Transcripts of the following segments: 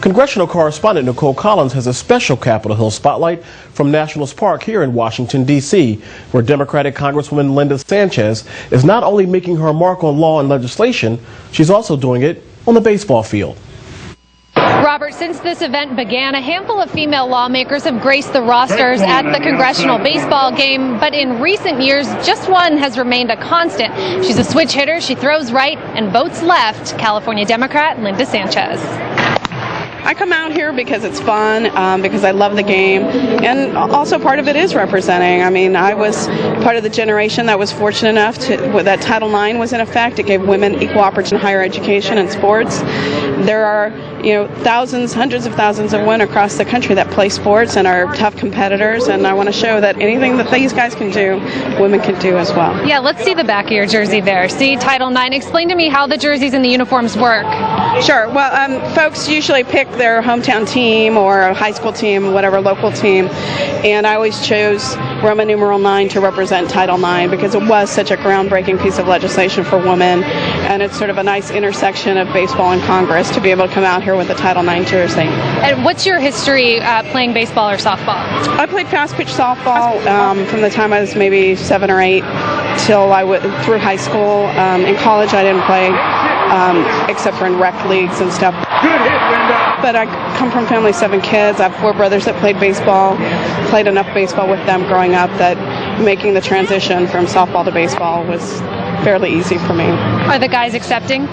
Congressional correspondent Nicole Collins has a special Capitol Hill spotlight from Nationals Park here in Washington, D.C., where Democratic Congresswoman Linda Sanchez is not only making her mark on law and legislation, she's also doing it on the baseball field. Robert, since this event began, a handful of female lawmakers have graced the rosters at the Congressional Baseball Game, but in recent years, just one has remained a constant. She's a switch hitter, she throws right and votes left, California Democrat Linda Sanchez. I come out here because it's fun, because I love the game, and also part of it is representing. I mean, I was part of the generation that was fortunate enough that Title IX was in effect. It gave women equal opportunity in higher education and sports. There are, thousands, hundreds of thousands of women across the country that play sports and are tough competitors, and I want to show that anything that these guys can do, women can do as well. Yeah, let's see the back of your jersey there. See, Title IX. Explain to me how the jerseys and the uniforms work. Sure. Well, folks usually pick their hometown team or a high school team, whatever local team, and I always chose Roman numeral 9 to represent Title IX because it was such a groundbreaking piece of legislation for women, and it's sort of a nice intersection of baseball and Congress to be able to come out here with a Title IX jersey. And what's your history playing baseball or softball? I played fast pitch softball from the time I was maybe 7 or 8 till I went through high school. In college I didn't play except for in rec leagues and stuff. But I come from a family of 7 kids. I have 4 brothers that played baseball, played enough baseball with them growing up that making the transition from softball to baseball was fairly easy for me. Are the guys accepting?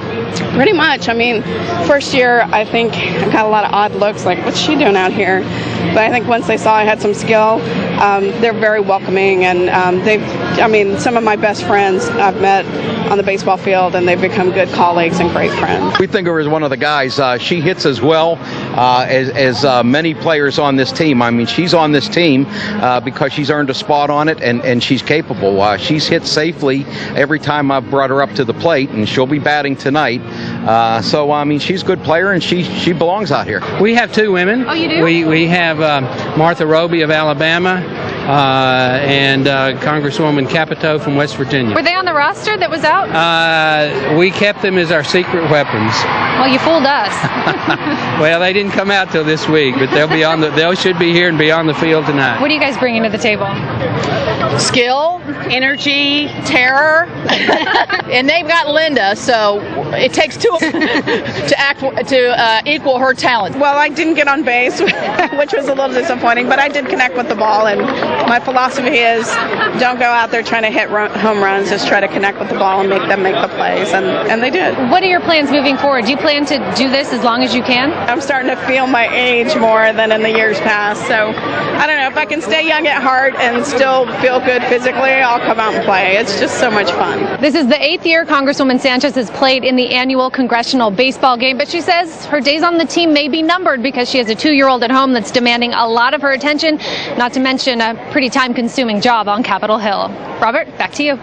Pretty much. I mean, first year I think I got a lot of odd looks like, what's she doing out here? But I think once they saw I had some skill, they're very welcoming, and some of my best friends I've met on the baseball field, and they've become good colleagues and great friends. We think of her as one of the guys. She hits as well as many players on this team. I mean, she's on this team because she's earned a spot on it, and she's capable. She's hit safely every time I've brought her up to the plate, and she'll be batting tonight. She's a good player, and she belongs out here. We have 2 women. Oh, you do? We have Martha Roby of Alabama and Congresswoman Capito from West Virginia. Were they on the roster that was out? We kept them as our secret weapons. Well, you fooled us. Well, they didn't come out till this week, but they should be here and be on the field tonight. What are you guys bringing to the table? Skill, energy, terror, and they've got Linda, so it takes 2 to equal her talent. Well, I didn't get on base, which was a little disappointing, but I did connect with the ball, and my philosophy is don't go out there trying to hit home runs, just try to connect with the ball and make them make the plays, and they did. What are your plans moving forward? Do you plan to do this as long as you can? I'm starting to feel my age more than in the years past, so I don't know, if I can stay young at heart and still feel good physically, I'll come out and play. It's just so much fun. This is the 8th year Congresswoman Sanchez has played in the annual Congressional Baseball Game, but she says her days on the team may be numbered because she has a 2-year-old at home that's demanding a lot of her attention, not to mention a pretty time-consuming job on Capitol Hill. Robert, back to you.